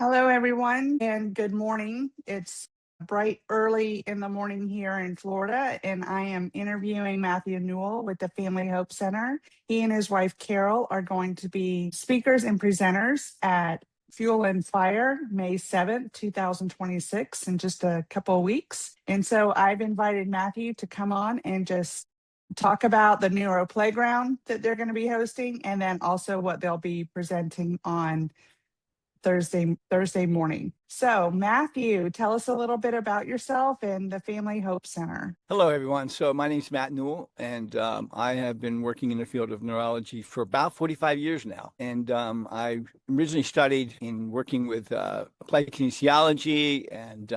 Hello, everyone, and good morning. It's bright early in the morning here in Florida, and I am interviewing Matthew Newell with the Family Hope Center. He and his wife, Carol, are going to be speakers and presenters at Fuel and Fire, May 7th, 2026, in just a couple of weeks. And so I've invited Matthew to come on and just talk about the Neuro Playground that they're going to be hosting, and then also what they'll be presenting on Thursday morning. So, Matthew, tell us a little bit about yourself and the Family Hope Center. Hello, everyone. So my name is Matt Newell, and I have been working in the field of neurology for about 45 years now. And I originally studied in working with applied kinesiology and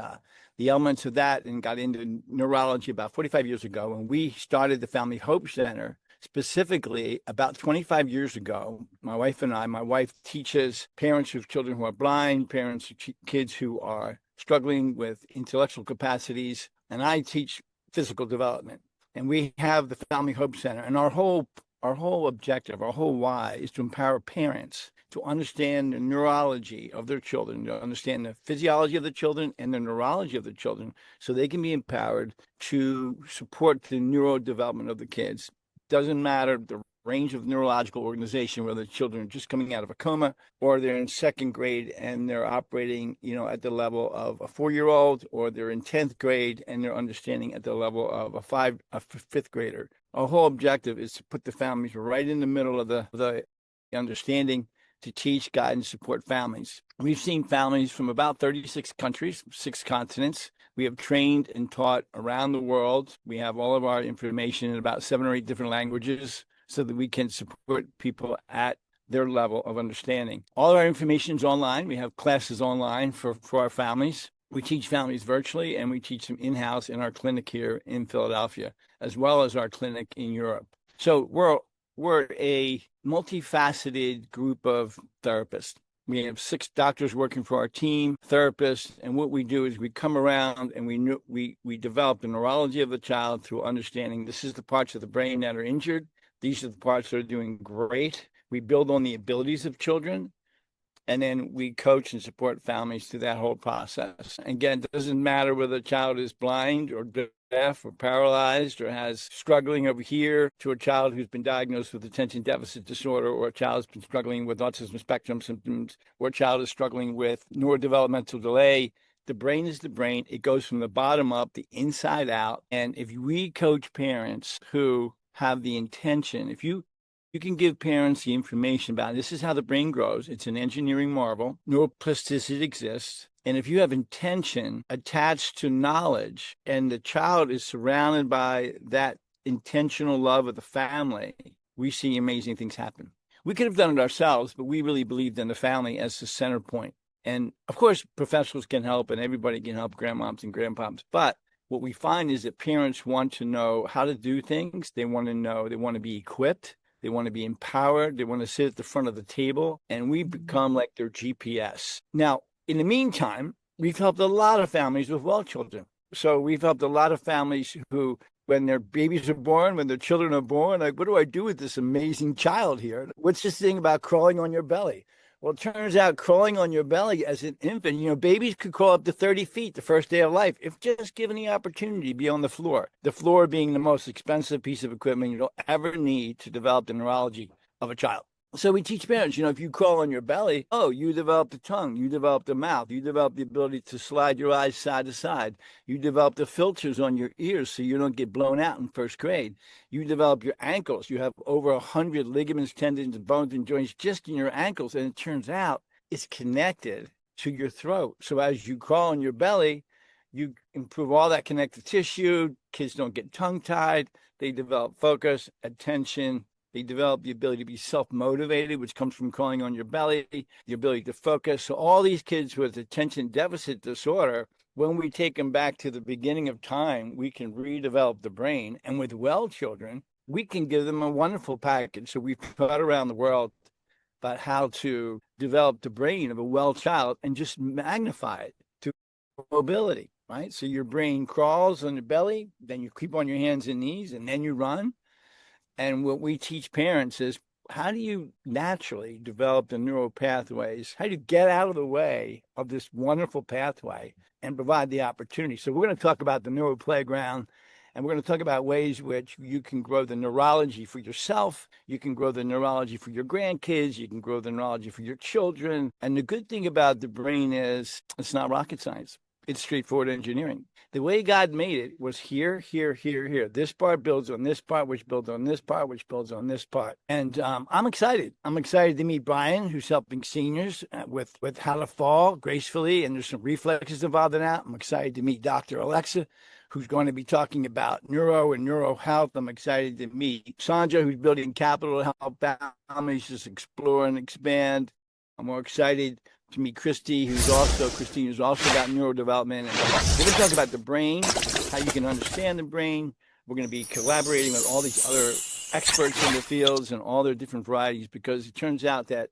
the elements of that, and got into neurology about 45 years ago. And we started the Family Hope Center specifically about 25 years ago. My wife and I, my wife teaches parents of children who are blind, parents of kids who are struggling with intellectual capacities, and I teach physical development. And we have the Family Hope Center, and our whole objective, our whole why is to empower parents to understand the neurology of their children, to understand the physiology of the children and the neurology of the children, so they can be empowered to support the neurodevelopment of the kids. Doesn't matter the range of neurological organization, whether the children are just coming out of a coma or they're in second grade and they're operating, at the level of a 4-year-old, or they're in 10th grade and they're understanding at the level of a fifth grader. Our whole objective is to put the families right in the middle of the understanding, to teach, guide, and support families. We've seen families from about 36 countries, 6 continents. We have trained and taught around the world. We have all of our information in about 7 or 8 different languages, so that we can support people at their level of understanding. All of our information is online. We have classes online for our families. We teach families virtually, and we teach them in-house in our clinic here in Philadelphia, as well as our clinic in Europe. So we're a multifaceted group of therapists. We have 6 doctors working for our team, therapists, and what we do is we come around and we develop the neurology of the child through understanding this is the parts of the brain that are injured. These are the parts that are doing great. We build on the abilities of children, and then we coach and support families through that whole process. Again, it doesn't matter whether the child is blind or deaf or paralyzed or has struggling over here, to a child who's been diagnosed with attention deficit disorder, or a child who's been struggling with autism spectrum symptoms, or a child is struggling with neurodevelopmental delay. The brain is the brain. It goes from the bottom up, the inside out. And if we coach parents who have the intention, if you can give parents the information about this is how the brain grows. It's an engineering marvel. Neuroplasticity exists. And if you have intention attached to knowledge, and the child is surrounded by that intentional love of the family, we see amazing things happen. We could have done it ourselves, but we really believed in the family as the center point. And of course, professionals can help, and everybody can help, grandmoms and grandpops. But what we find is that parents want to know how to do things. They want to be equipped. They want to be empowered. They want to sit at the front of the table, and we become like their GPS. Now, in the meantime, we've helped a lot of families with well children. So we've helped a lot of families who, when their babies are born, when their children are born, like, what do I do with this amazing child here? What's this thing about crawling on your belly? Well, it turns out crawling on your belly as an infant, babies could crawl up to 30 feet the first day of life if just given the opportunity to be on the floor being the most expensive piece of equipment you'll ever need to develop the neurology of a child. So we teach parents, if you crawl on your belly, you develop the tongue, you develop the mouth, you develop the ability to slide your eyes side to side. You develop the filters on your ears so you don't get blown out in first grade. You develop your ankles. You have over 100 ligaments, tendons, and bones and joints just in your ankles. And it turns out it's connected to your throat. So as you crawl on your belly, you improve all that connective tissue. Kids don't get tongue-tied. They develop focus, attention. They develop the ability to be self-motivated, which comes from crawling on your belly, the ability to focus. So all these kids with attention deficit disorder, when we take them back to the beginning of time, we can redevelop the brain. And with well children, we can give them a wonderful package. So we've taught around the world about how to develop the brain of a well child and just magnify it to mobility, right? So your brain crawls on your belly, then you keep on your hands and knees, and then you run. And what we teach parents is how do you naturally develop the neural pathways? How do you get out of the way of this wonderful pathway and provide the opportunity? So we're going to talk about the neural playground, and we're going to talk about ways which you can grow the neurology for yourself. You can grow the neurology for your grandkids. You can grow the neurology for your children. And the good thing about the brain is it's not rocket science. It's straightforward engineering. The way God made it was here, here, here, here. This part builds on this part, which builds on this part, which builds on this part. And I'm excited. I'm excited to meet Brian, who's helping seniors with how to fall gracefully. And there's some reflexes involved in that. I'm excited to meet Dr. Alexa, who's going to be talking about neuro and neuro health. I'm excited to meet Sandra, who's building capital to help families just explore and expand. I'm more excited to meet Christine, who's also about neurodevelopment. And we're going to talk about the brain, how you can understand the brain. We're going to be collaborating with all these other experts in the fields and all their different varieties, because it turns out that,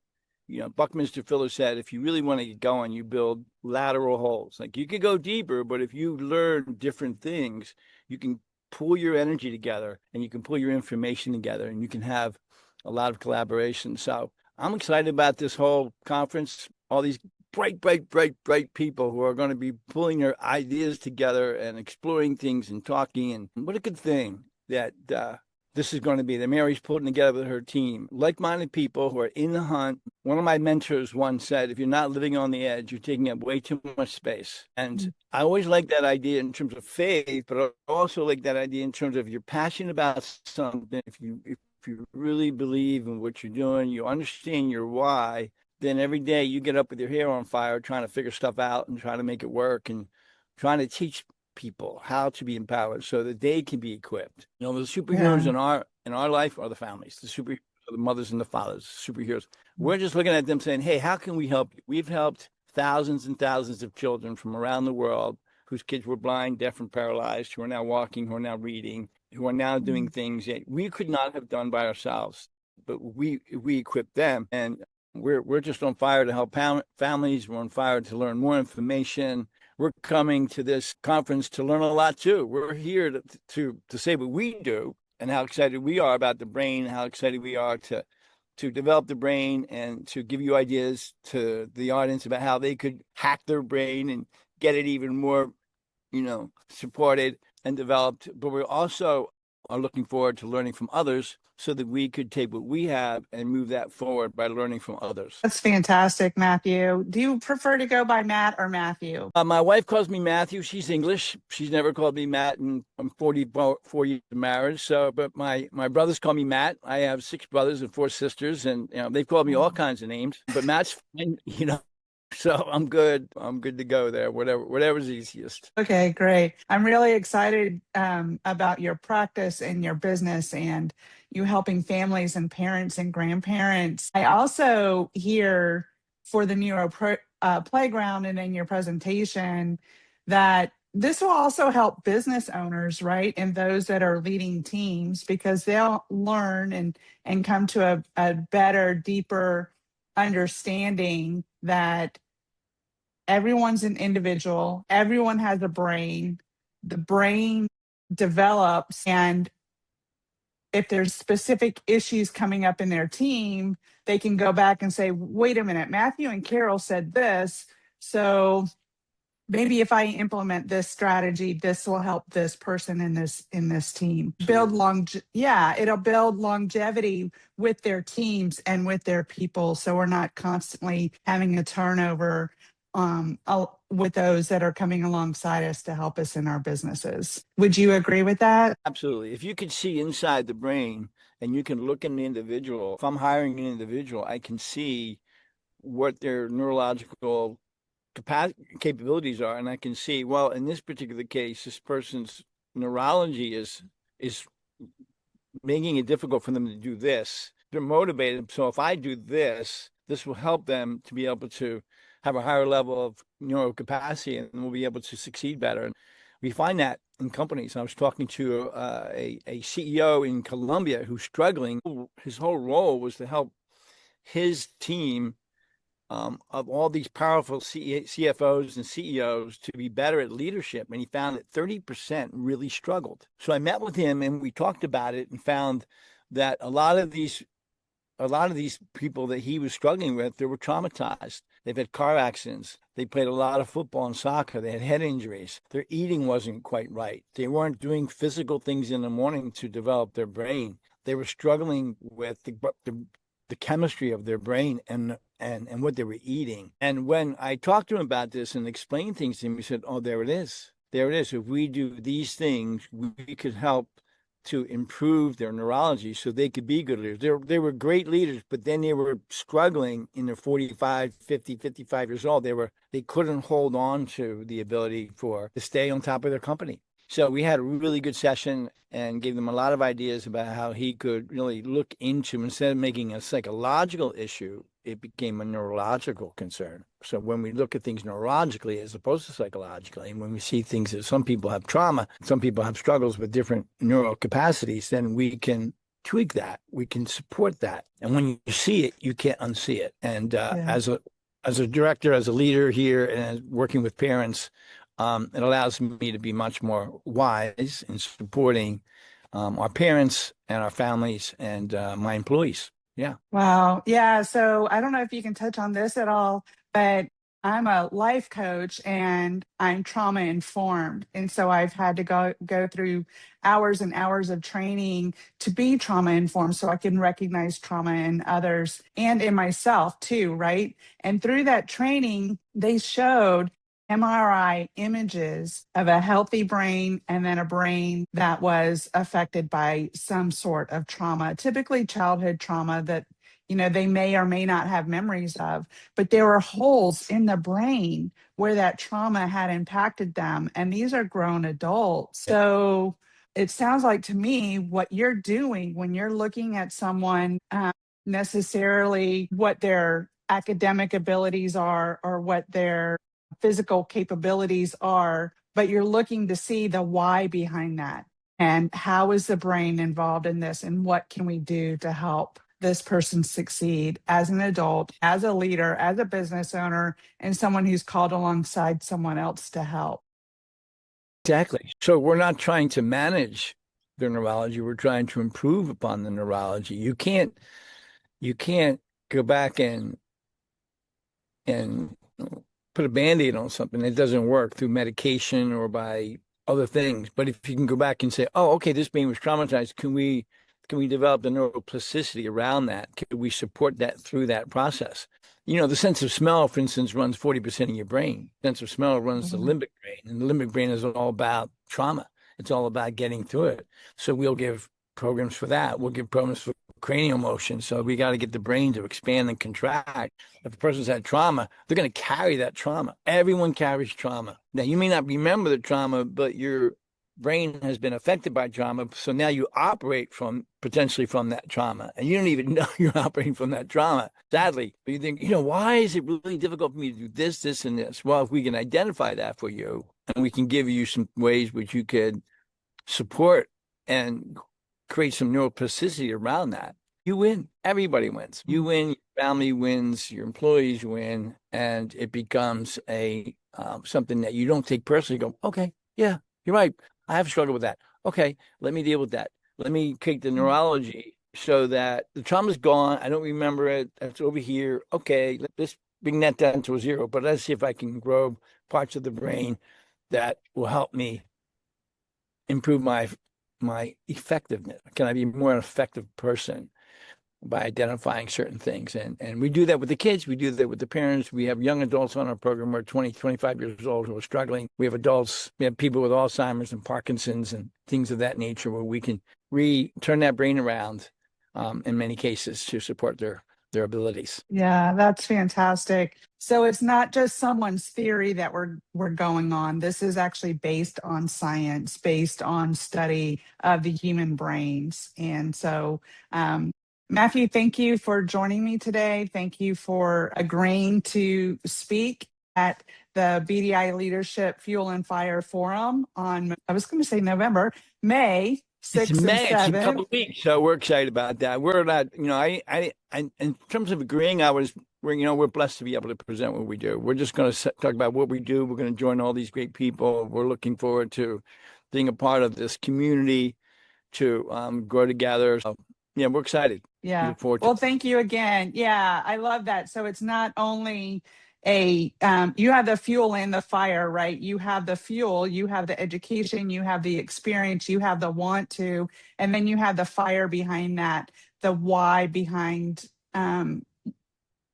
Buckminster Fuller said, if you really want to get going, you build lateral holes. Like, you could go deeper, but if you learn different things, you can pull your energy together and you can pull your information together and you can have a lot of collaboration. So I'm excited about this whole conference, all these bright people who are going to be pulling their ideas together and exploring things and talking. And what a good thing that this is going to be, that Mary's putting together with her team, like-minded people who are in the hunt. One of my mentors once said, if you're not living on the edge, you're taking up way too much space. And I always like that idea in terms of faith, but I also like that idea in terms of you're passionate about something. If you really believe in what you're doing, you understand your why, then every day you get up with your hair on fire trying to figure stuff out and trying to make it work and trying to teach people how to be empowered so that they can be equipped. The superheroes in our life are the families. The superheroes are the mothers and the fathers. Superheroes. We're just looking at them saying, hey, how can we help you? We've helped thousands and thousands of children from around the world whose kids were blind, deaf, and paralyzed, who are now walking, who are now reading, who are now doing things that we could not have done by ourselves. But we equip them, and we're just on fire to help families. We're on fire to learn more information. We're coming to this conference to learn a lot too. We're here to say what we do and how excited we are about the brain, how excited we are to develop the brain and to give you ideas to the audience about how they could hack their brain and get it even more, supported and developed. But we also are looking forward to learning from others so that we could take what we have and move that forward by learning from others. That's fantastic, Matthew. Do you prefer to go by Matt or Matthew? My wife calls me Matthew. She's English. She's never called me Matt, and I'm 44 years of marriage. So, but my brothers call me Matt. I have 6 brothers and 4 sisters, and they've called me all kinds of names. But Matt's fine, So I'm good. I'm good to go there. Whatever's easiest. Okay, great. I'm really excited about your practice and your business and you helping families and parents and grandparents. I also hear for the Neuro Playground and in your presentation that this will also help business owners, right? And those that are leading teams, because they'll learn and come to a better, deeper understanding that everyone's an individual, everyone has a brain, the brain develops, and if there's specific issues coming up in their team, they can go back and say, wait a minute, Matthew and Carol said this, so maybe if I implement this strategy, this will help this person in this team. It'll build longevity with their teams and with their people, so we're not constantly having a turnover with those that are coming alongside us to help us in our businesses. Would you agree with that? Absolutely. If you could see inside the brain and you can look in the individual, if I'm hiring an individual, I can see what their neurological capabilities are, and I can see, well, in this particular case, this person's neurology is making it difficult for them to do this. They're motivated, so if I do this will help them to be able to have a higher level of neurocapacity, and we'll be able to succeed better. And we find that in companies. I was talking to a CEO in Colombia who's struggling. His whole role was to help his team of all these powerful CFOs and CEOs to be better at leadership. And he found that 30% really struggled. So I met with him and we talked about it and found that a lot of these a lot of these people that he was struggling with, they were traumatized. They've had car accidents. They played a lot of football and soccer. They had head injuries. Their eating wasn't quite right. They weren't doing physical things in the morning to develop their brain. They were struggling with the chemistry of their brain and what they were eating. And when I talked to him about this and explained things to him, he said, "Oh, there it is. There it is. If we do these things, we could help to improve their neurology so they could be good leaders." They were great leaders, but then they were struggling in their 45, 50, 55 years old. They couldn't hold on to the ability to stay on top of their company. So we had a really good session and gave them a lot of ideas about how he could really look into, instead of making a psychological issue, it became a neurological concern. So when we look at things neurologically as opposed to psychologically, and when we see things that some people have trauma, some people have struggles with different neural capacities, then we can tweak that. We can support that. And when you see it, you can't unsee it. And as a director, as a leader here, and working with parents, it allows me to be much more wise in supporting our parents and our families and my employees. Yeah. Wow. Yeah. So I don't know if you can touch on this at all, but I'm a life coach and I'm trauma informed. And so I've had to go through hours and hours of training to be trauma informed so I can recognize trauma in others and in myself too, right? And through that training, they showed MRI images of a healthy brain and then a brain that was affected by some sort of trauma, typically childhood trauma that, they may or may not have memories of, but there were holes in the brain where that trauma had impacted them. And these are grown adults. So it sounds like to me what you're doing when you're looking at someone, necessarily what their academic abilities are or what their physical capabilities are, but you're looking to see the why behind that. And how is the brain involved in this? And what can we do to help this person succeed as an adult, as a leader, as a business owner, and someone who's called alongside someone else to help? Exactly. So we're not trying to manage their neurology. We're trying to improve upon the neurology. You can't go back and put a Band-Aid on something that doesn't work through medication or by other things. But if you can go back and say, "Oh, okay, this being was traumatized, can we develop the neuroplasticity around that? Can we support that through that process?" The sense of smell, for instance, runs 40% of your brain. Sense of smell runs the Mhm. limbic brain, and the limbic brain is all about trauma. It's all about getting through it. So we'll give programs for that. We'll give programs for cranial motion. So we got to get the brain to expand and contract. If a person's had trauma, they're going to carry that trauma. Everyone carries trauma. Now, you may not remember the trauma, but your brain has been affected by trauma. So now you operate potentially from that trauma, and you don't even know you're operating from that trauma, sadly. But you think, why is it really difficult for me to do this, this, and this? Well, if we can identify that for you, and we can give you some ways which you could support and create some neuroplasticity around that, you win. Everybody wins. You win, your family wins, your employees win, and it becomes a something that you don't take personally. Go, okay, yeah, you're right. I have struggled with that. Okay, let me deal with that. Let me take the neurology so that the trauma's gone. I don't remember it. It's over here. Okay, let's bring that down to a zero. But let's see if I can grow parts of the brain that will help me improve my effectiveness. Can I be more an effective person by identifying certain things? And we do that with the kids. We do that with the parents. We have young adults on our program who are 20, 25 years old who are struggling. We have adults, we have people with Alzheimer's and Parkinson's and things of that nature where we can turn that brain around in many cases to support their abilities. Yeah, that's fantastic. So it's not just someone's theory that we're going on. This is actually based on science, based on study of the human brains. And so, Matthew, thank you for joining me today. Thank you for agreeing to speak at the BDI Leadership Fuel and Fire Forum on, I was going to say November, May It's 6th and May. It's in a 7th. couple of weeks, so we're excited about that. We're not, in terms of agreeing, we're blessed to be able to present what we do. We're just going to talk about what we do. We're going to join all these great people. We're looking forward to being a part of this community to grow together. So Yeah, we're excited. We Yeah. look forward to Well, it. thank you again. Yeah, I love that. So it's not only you have the fuel and the fire, right? You have the fuel, you have the education, you have the experience, you have the want to, and then you have the fire behind that, the why behind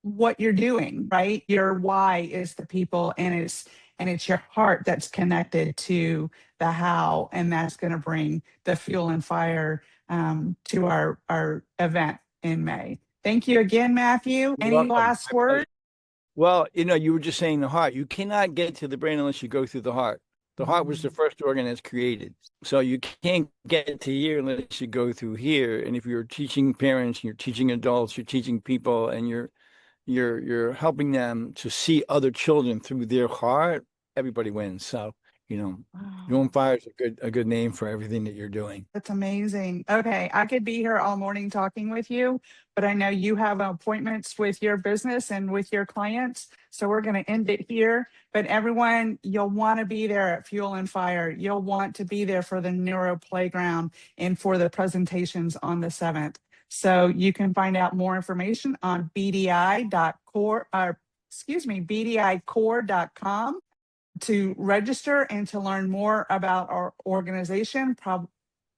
what you're doing, right? Your why is the people, and it's your heart that's connected to the how, and that's going to bring the fuel and fire to our event in May. Thank you again, Matthew. You're Any welcome. last My pleasure. words? Well, you were just saying the heart. You cannot get to the brain unless you go through the heart. The heart was the first organ that's created. So you can't get to here unless you go through here. And if you're teaching parents, you're teaching adults, you're teaching people, and you're helping them to see other children through their heart, everybody wins. So, Wow. you're on fire is a good name for everything that you're doing. That's amazing. Okay, I could be here all morning talking with you, but I know you have appointments with your business and with your clients. So we're going to end it here. But everyone, you'll want to be there at Fuel and Fire. You'll want to be there for the Neuro Playground and for the presentations on the 7th. So you can find out more information on bdi.core, bdicore.com to register and to learn more about our organization,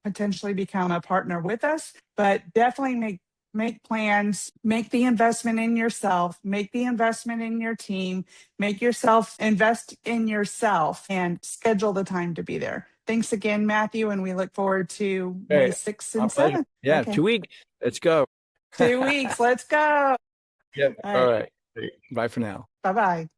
potentially become a partner with us, but definitely make plans, make the investment in yourself, make the investment in your team, invest in yourself, and schedule the time to be there. Thanks again, Matthew, and we look forward to May Hey, 6th my and pleasure. 7th. Yeah, Okay, 2 weeks. Let's go. 2 weeks. Let's go. Yep. All All right. right. Bye for now. Bye bye.